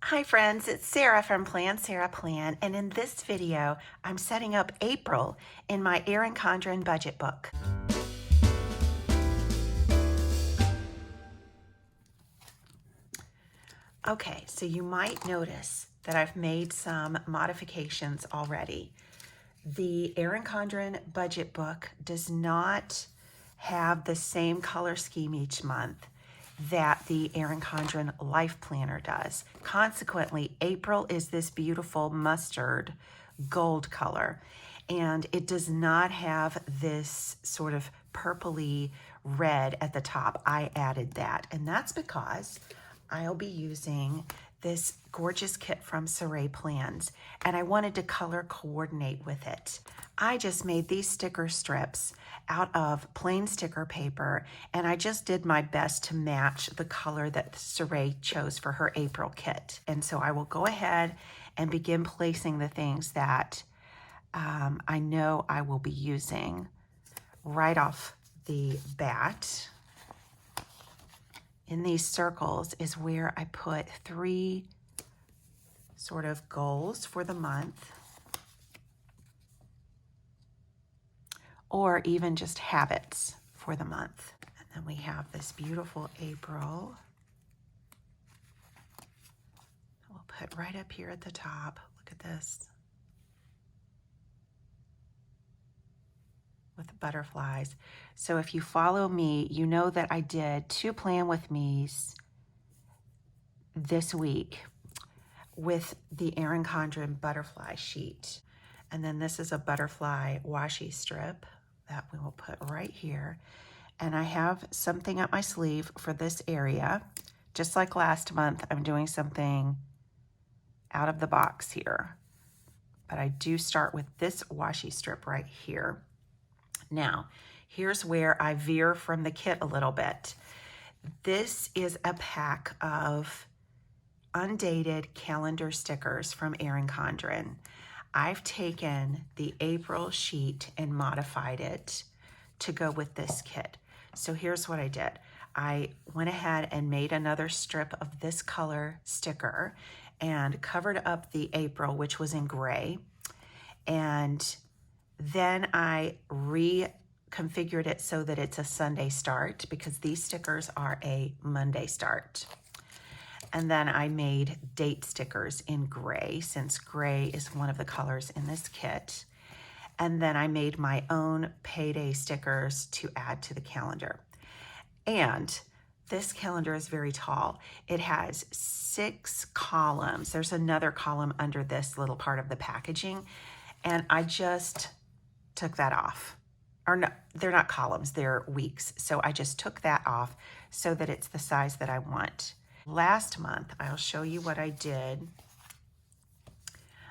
Hi friends, it's Sarah from SarayPlan, and in this video, I'm setting up April in my Erin Condren budget book. Okay, so you might notice that I've made some modifications already. The Erin Condren budget book does not have the same color scheme each month that the Erin Condren Life Planner does. Consequently, April is this beautiful mustard gold color, and it does not have this sort of purpley red at the top. I added that, and that's because I'll be using this gorgeous kit from SarayPlans, and I wanted to color coordinate with it. I just made these sticker strips out of plain sticker paper, and I just did my best to match the color that Saray chose for her April kit. And so I will go ahead and begin placing the things that I know I will be using right off the bat. In these circles is where I put 3 sort of goals for the month, or even just habits for the month. And then we have this beautiful April. We'll put right up here at the top. Look at this. With the butterflies. So if you follow me, you know that I did 2 plan with me's this week with the Erin Condren butterfly sheet. And then this is a butterfly washi strip that we will put right here. And I have something up my sleeve for this area. Just like last month, I'm doing something out of the box here. But I do start with this washi strip right here. Now, here's where I veer from the kit a little bit. This is a pack of undated calendar stickers from Erin Condren. I've taken the April sheet and modified it to go with this kit. So here's what I did. I went ahead and made another strip of this color sticker and covered up the April, which was in gray. And then I reconfigured it so that it's a Sunday start, because these stickers are a Monday start. And then I made date stickers in gray, since gray is one of the colors in this kit. And then I made my own payday stickers to add to the calendar. And this calendar is very tall. It has 6 columns. There's another column under this little part of the packaging. And I just took that off. Or no, they're not columns, they're weeks. So I just took that off so that it's the size that I want. Last month, I'll show you what I did.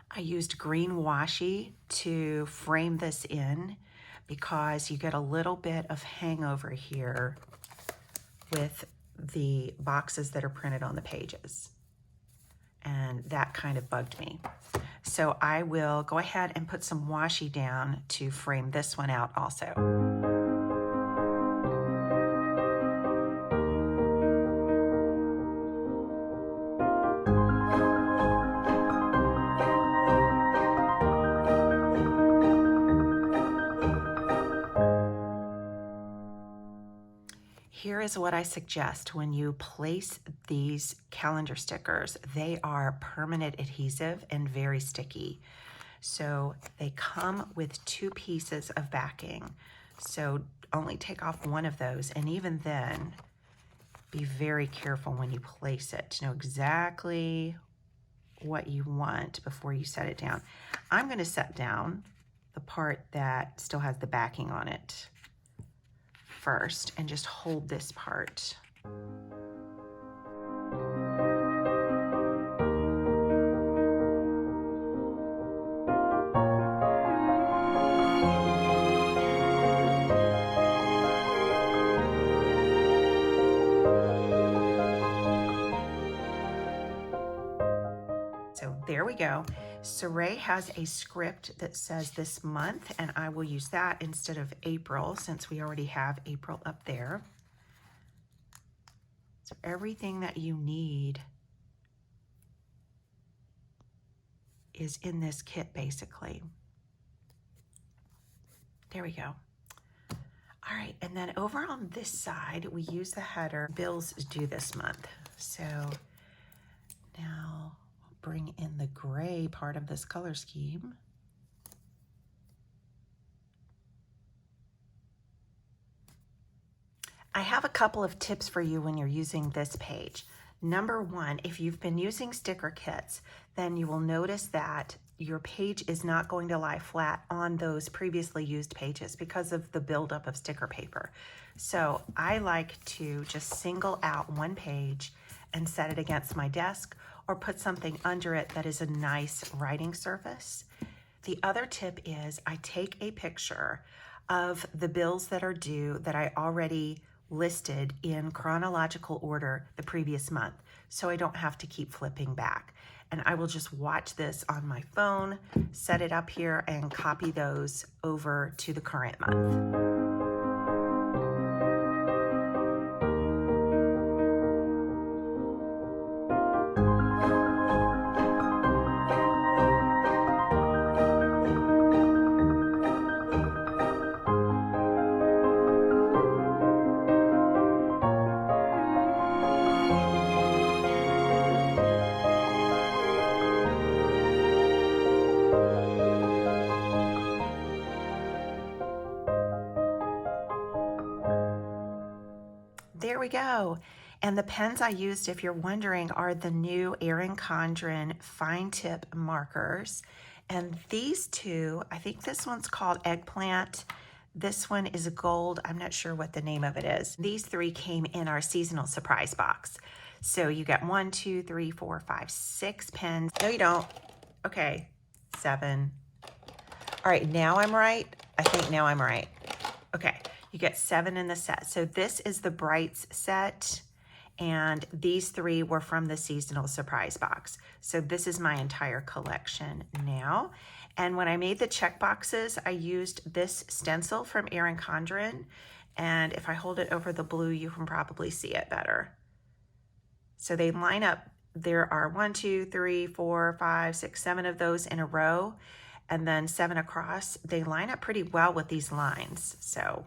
I used green washi to frame this in because you get a little bit of hangover here with the boxes that are printed on the pages. And that kind of bugged me. So I will go ahead and put some washi down to frame this one out also. Here is what I suggest when you place these calendar stickers. They are permanent adhesive and very sticky. So they come with 2 pieces of backing. So only take off one of those, and even then, be very careful when you place it to know exactly what you want before you set it down. I'm going to set down the part that still has the backing on it first and just hold this part. So there we go. Saray has a script that says this month, and I will use that instead of April since we already have April up there. So everything that you need is in this kit basically. There we go. All right, and then over on this side, we use the header, bills due this month. So now I'll bring in the gray part of this color scheme. I have a couple of tips for you when you're using this page. Number one, if you've been using sticker kits, then you will notice that your page is not going to lie flat on those previously used pages because of the buildup of sticker paper. So I like to just single out one page and set it against my desk or put something under it that is a nice writing surface. The other tip is I take a picture of the bills that are due that I already listed in chronological order the previous month, so I don't have to keep flipping back. And I will just watch this on my phone, set it up here, and copy those over to the current month. There we go. And the pens I used, if you're wondering, are the new Erin Condren fine tip markers. And these two, I think this one's called Eggplant. This one is a gold. I'm not sure what the name of it is. These three came in our seasonal surprise box. So you got 1, 2, 3, 4, 5, 6 pens. No, you don't. Okay, 7. All right, now I'm right. I think now I'm right. Okay. You get 7 in the set. So this is the Brights set, and these 3 were from the seasonal surprise box. So this is my entire collection now. And when I made the check boxes, I used this stencil from Erin Condren. And if I hold it over the blue, you can probably see it better. So they line up. There are 1, 2, 3, 4, 5, 6, 7 of those in a row, and then 7 across. They line up pretty well with these lines. So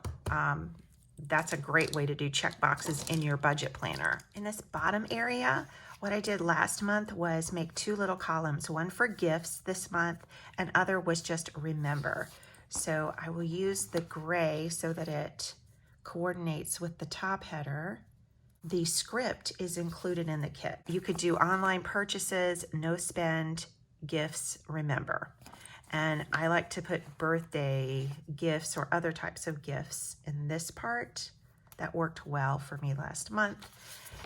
that's a great way to do check boxes in your budget planner. In this bottom area, what I did last month was make 2 little columns, one for gifts this month, and other was just remember. So I will use the gray so that it coordinates with the top header. The script is included in the kit. You could do online purchases, no spend, gifts, remember. And I like to put birthday gifts or other types of gifts in this part. That worked well for me last month.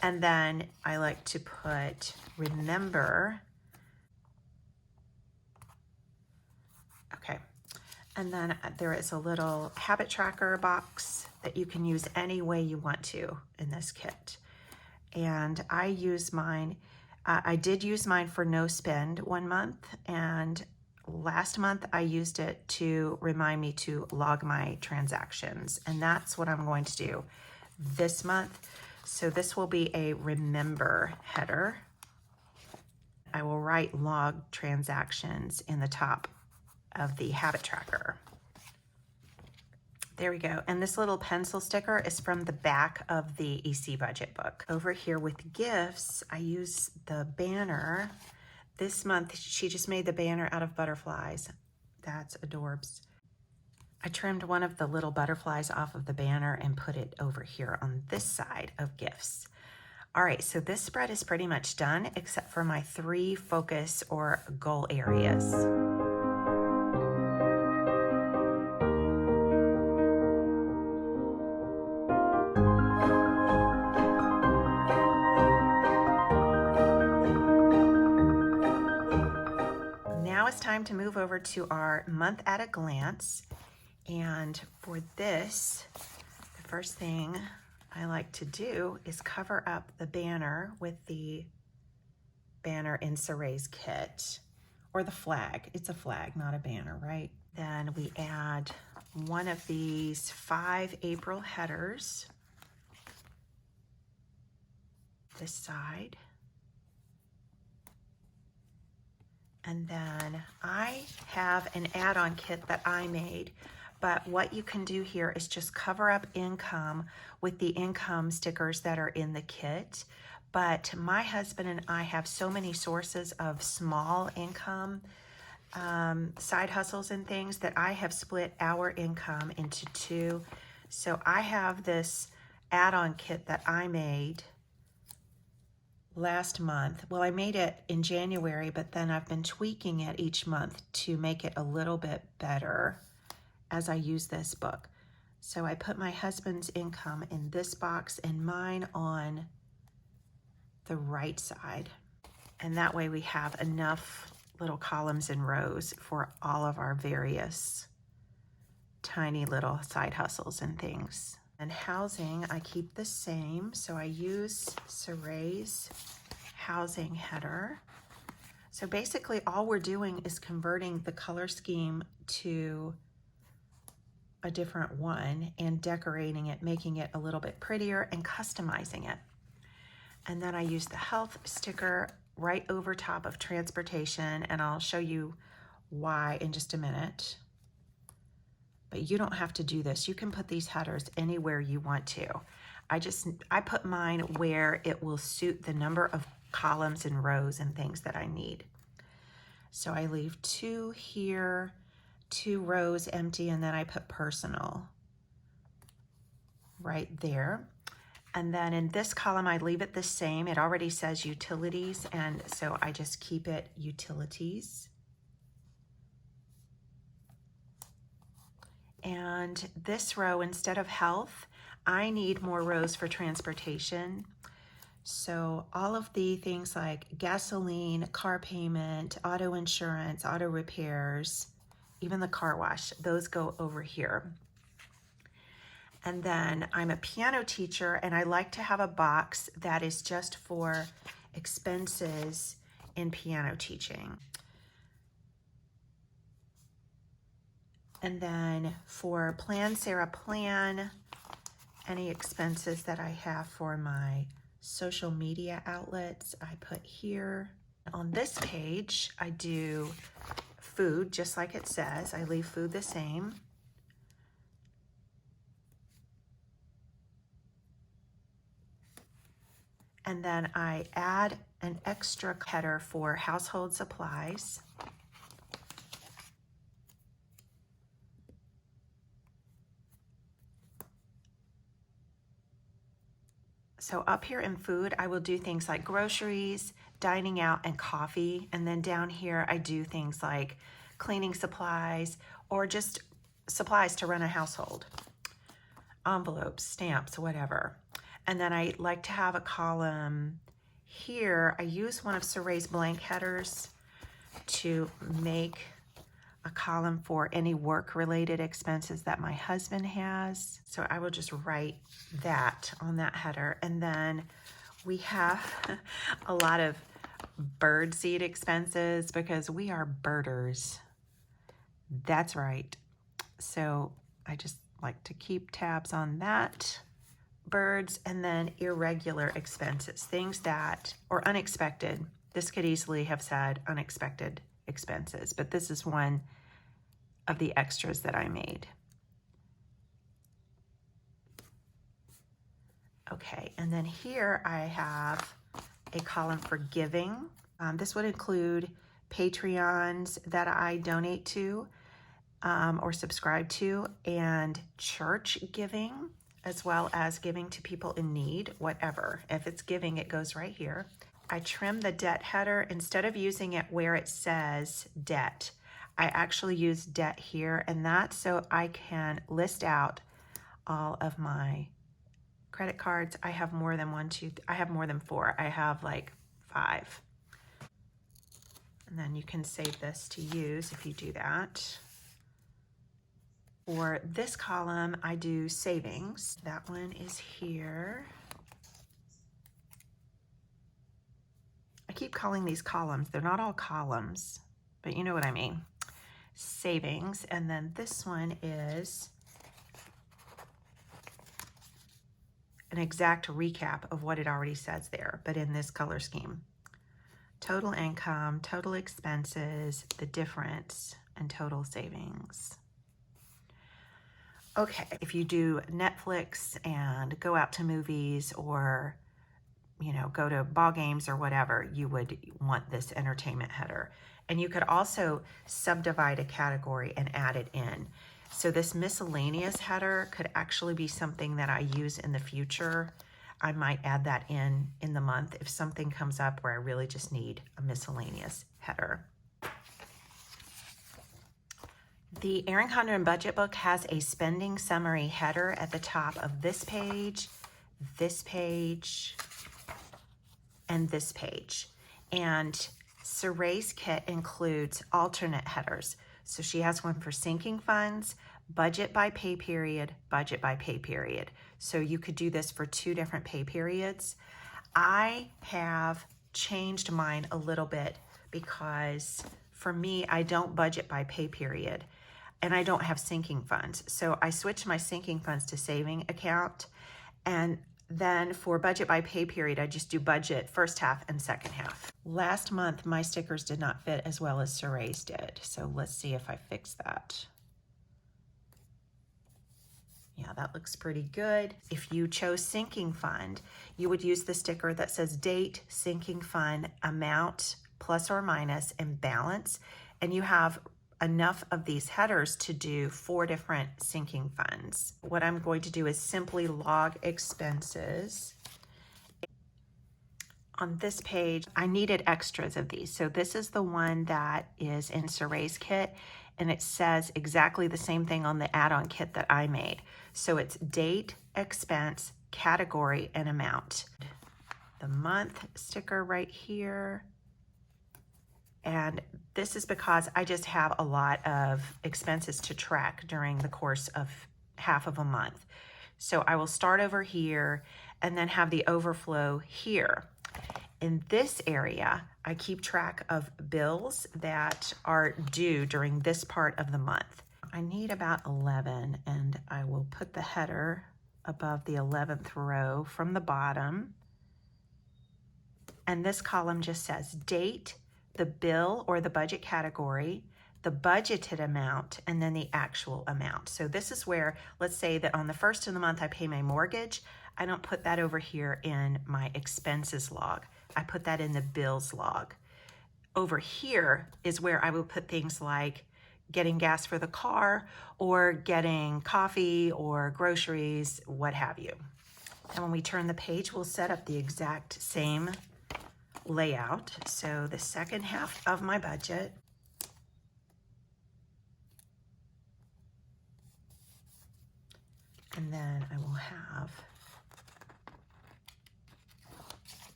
And then I like to put remember. Okay. And then there is a little habit tracker box that you can use any way you want to in this kit. And I use mine, I did use mine for no spend one month, and last month I used it to remind me to log my transactions, and that's what I'm going to do this month. So this will be a remember header. I will write log transactions in the top of the habit tracker. There we go. And this little pencil sticker is from the back of the EC budget book. Over here with gifts, I use the banner. This month, she just made the banner out of butterflies. That's adorbs. I trimmed one of the little butterflies off of the banner and put it over here on this side of gifts. All right, so this spread is pretty much done except for my 3 focus or goal areas. It's time to move over to our month at a glance. And for this, the first thing I like to do is cover up the banner with the banner in Saray's kit, or the flag. It's a flag, not a banner, right? Then we add one of these 5 April headers this side. And then I have an add-on kit that I made, but what you can do here is just cover up income with the income stickers that are in the kit. But my husband and I have so many sources of small income, side hustles and things, that I have split our income into two. So I have this add-on kit that I made last month. Well, I made it in January, but then I've been tweaking it each month to make it a little bit better as I use this book. So I put my husband's income in this box and mine on the right side. And that way we have enough little columns and rows for all of our various tiny little side hustles and things. And housing, I keep the same. So I use Saray's housing header. So basically all we're doing is converting the color scheme to a different one and decorating it, making it a little bit prettier and customizing it. And then I use the health sticker right over top of transportation, and I'll show you why in just a minute. But you don't have to do this. You can put these headers anywhere you want to. I put mine where it will suit the number of columns and rows and things that I need. So I leave 2 here, 2 rows empty, and then I put personal right there. And then in this column, I leave it the same. It already says utilities, and so I just keep it utilities. And this row, instead of health, I need more rows for transportation. So all of the things like gasoline, car payment, auto insurance, auto repairs, even the car wash, those go over here. And then I'm a piano teacher, and I like to have a box that is just for expenses in piano teaching. And then for Plan Sarah Plan, any expenses that I have for my social media outlets, I put here. On this page, I do food, just like it says. I leave food the same. And then I add an extra header for household supplies. So up here in food, I will do things like groceries, dining out, and coffee. And then down here, I do things like cleaning supplies or just supplies to run a household. Envelopes, stamps, whatever. And then I like to have a column here. I use one of Saray's blank headers to make a column for any work-related expenses that my husband has. So I will just write that on that header. And then we have a lot of bird seed expenses because we are birders. That's right. So I just like to keep tabs on that. Birds, and then irregular expenses, things that, or unexpected. This could easily have said unexpected expenses, but this is one of the extras that I made. Okay, and then here I have a column for giving. This would include Patreons that I donate to or subscribe to, and church giving, as well as giving to people in need, whatever. If it's giving, it goes right here. I trim the debt header. Instead of using it where it says debt, I actually use debt here, and that's so I can list out all of my credit cards. I have more than I have more than 4. I have like 5. And then you can save this to use if you do that. For this column, I do savings. That one is here. I keep calling these columns. They're not all columns, but you know what I mean. Savings. And then this one is an exact recap of what it already says there, but in this color scheme. total income, total expenses, the difference, and total savings. Okay, if you do Netflix and go out to movies or, you know, go to ball games or whatever, you would want this entertainment header. And you could also subdivide a category and add it in. So this miscellaneous header could actually be something that I use in the future. I might add that in the month if something comes up where I really just need a miscellaneous header. The Erin Condren budget book has a spending summary header at the top of this page, and this page. And Saray's kit includes alternate headers. So she has one for sinking funds, budget by pay period, budget by pay period. So you could do this for 2 different pay periods. I have changed mine a little bit because for me, I don't budget by pay period and I don't have sinking funds. So I switched my sinking funds to saving account, and then for budget by pay period, I just do budget first half and second half. Last month, my stickers did not fit as well as Saray's did. So let's see if I fix that. Yeah, that looks pretty good. If you chose sinking fund, you would use the sticker that says date, sinking fund, amount, plus or minus, and balance. And you have enough of these headers to do 4 different sinking funds. What I'm going to do is simply log expenses. On this page, I needed extras of these. So this is the one that is in Saray's kit, and it says exactly the same thing on the add-on kit that I made. So it's date, expense, category, and amount. The month sticker right here. And this is because I just have a lot of expenses to track during the course of half of a month. So I will start over here and then have the overflow here. In this area, I keep track of bills that are due during this part of the month. I need about 11, and I will put the header above the 11th row from the bottom. And this column just says date, the bill or the budget category, the budgeted amount, and then the actual amount. So this is where, let's say that on the first of the month I pay my mortgage. I don't put that over here in my expenses log. I put that in the bills log. Over here is where I will put things like getting gas for the car or getting coffee or groceries, what have you. And when we turn the page, we'll set up the exact same layout. So the second half of my budget, and then I will have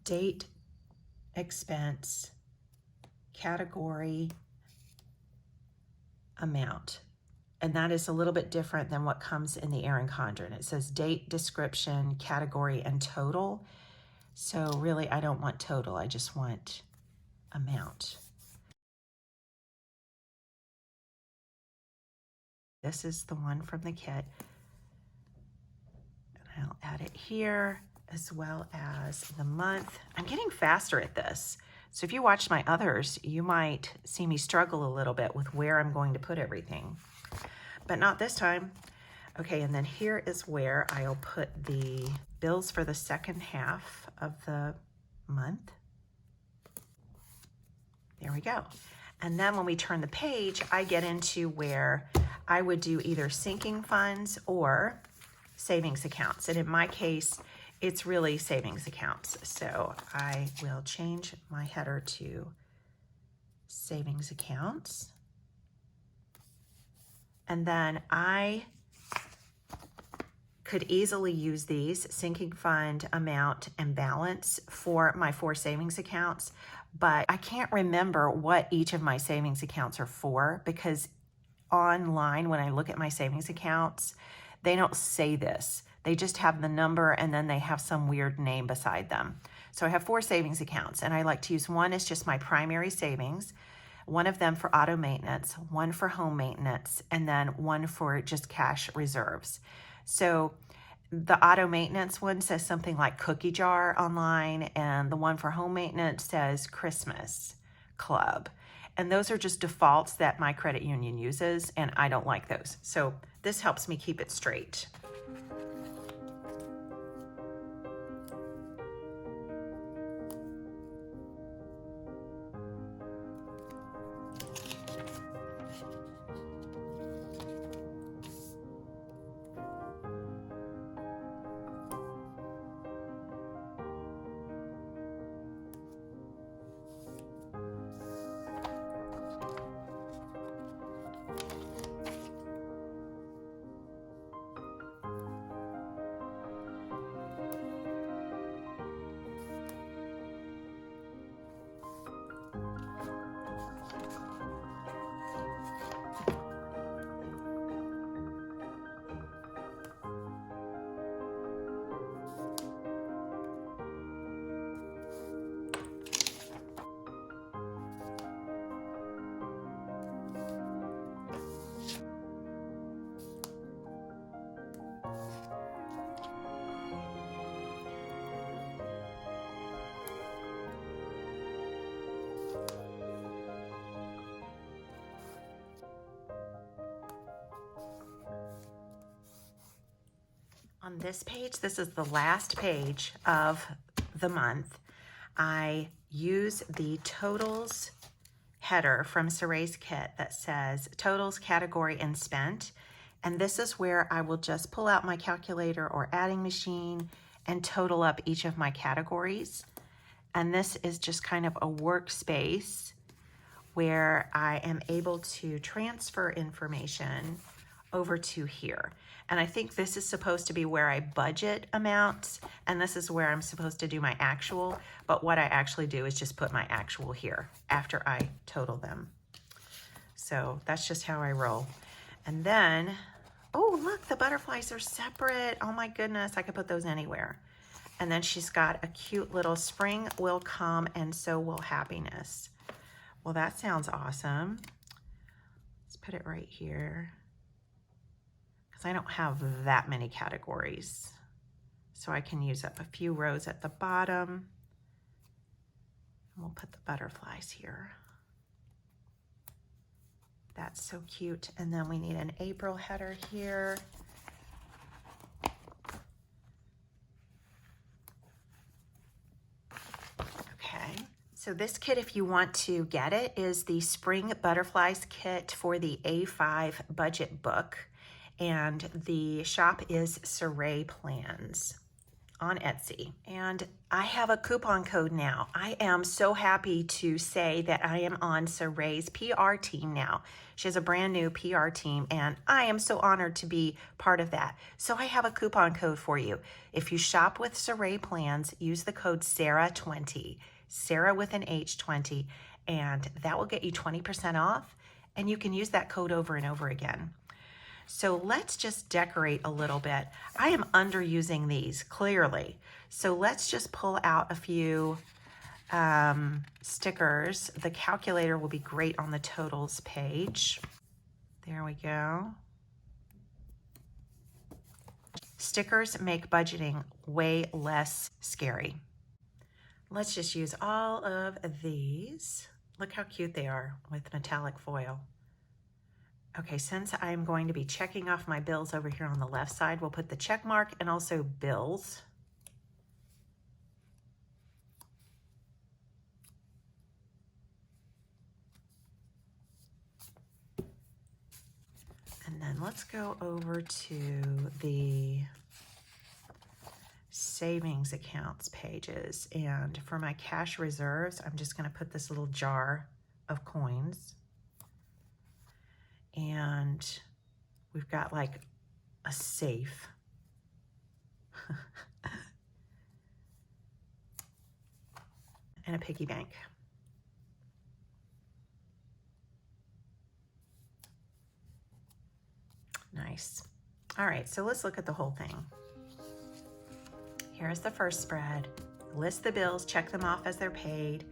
date, expense, category, amount. And that is a little bit different than what comes in the Erin Condren. It says date, description, category, and total. So really, I don't want total, I just want amount. This is the one from the kit. And I'll add it here, as well as the month. I'm getting faster at this. So if you watch my others, you might see me struggle a little bit with where I'm going to put everything, but not this time. Okay, and then here is where I'll put the bills for the second half of the month. There we go. And then when we turn the page, I get into where I would do either sinking funds or savings accounts. And in my case, it's really savings accounts. So I will change my header to savings accounts. And then I could easily use these sinking fund, amount, and balance for my 4 savings accounts, but I can't remember what each of my savings accounts are for, because online when I look at my savings accounts, they don't say this. They just have the number and then they have some weird name beside them. So I have 4 savings accounts, and I like to use one as just my primary savings, one of them for auto maintenance, one for home maintenance, and then one for just cash reserves. So the auto maintenance one says something like cookie jar online, and the one for home maintenance says Christmas club. And those are just defaults that my credit union uses, and I don't like those. So this helps me keep it straight. On this page, this is the last page of the month. I use the totals header from Saray's kit that says totals, category, and spent. And this is where I will just pull out my calculator or adding machine and total up each of my categories. And this is just kind of a workspace where I am able to transfer information over to here. And I think this is supposed to be where I budget amounts, and this is where I'm supposed to do my actual, but what I actually do is just put my actual here after I total them. So that's just how I roll. And then, oh, look, the butterflies are separate. Oh my goodness, I could put those anywhere. And then she's got a cute little spring will come and so will happiness. Well, that sounds awesome. Let's put it right here, because I don't have that many categories. So I can use up a few rows at the bottom. And we'll put the butterflies here. That's so cute. And then we need an April header here. Okay. So this kit, if you want to get it, is the Spring Butterflies kit for the A5 budget book. And the shop is SarayPlans on Etsy. And I have a coupon code now. I am so happy to say that I am on Saray's PR team now. She has a brand new PR team, and I am so honored to be part of that. So I have a coupon code for you. If you shop with SarayPlans, use the code SARAH20, Sarah with an H 20, and that will get you 20% off, and you can use that code over and over again. So let's just decorate a little bit. I am underusing these, clearly. So let's just pull out a few stickers. The calculator will be great on the totals page. There we go. Stickers make budgeting way less scary. Let's just use all of these. Look how cute they are with metallic foil. Okay, since I'm going to be checking off my bills over here on the left side, we'll put the check mark and also bills. And then let's go over to the savings accounts pages. And for my cash reserves, I'm just going to put this little jar of coins. And we've got like a safe. And a piggy bank. Nice. All right, so let's look at the whole thing. Here's the first spread. List the bills, check them off as they're paid.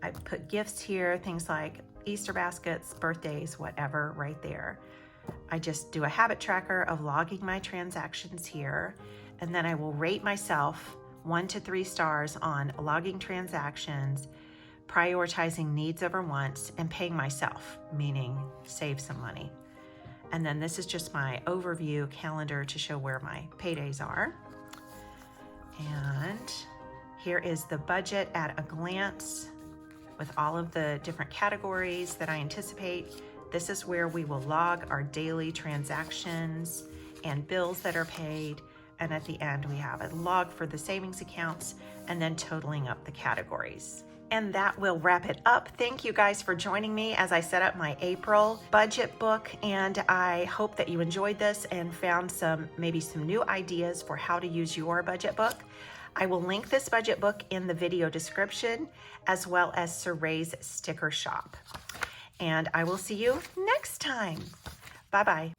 I put gifts here, things like Easter baskets, birthdays, whatever, right there. I just do a habit tracker of logging my transactions here. And then I will rate myself 1 to 3 stars on logging transactions, prioritizing needs over wants, and paying myself, meaning save some money. And then this is just my overview calendar to show where my paydays are. And here is the budget at a glance with all of the different categories that I anticipate. This is where we will log our daily transactions and bills that are paid. And at the end, we have a log for the savings accounts and then totaling up the categories. And that will wrap it up. Thank you guys for joining me as I set up my April budget book. And I hope that you enjoyed this and found maybe some new ideas for how to use your budget book. I will link this budget book in the video description, as well as Saray's sticker shop. And I will see you next time. Bye-bye.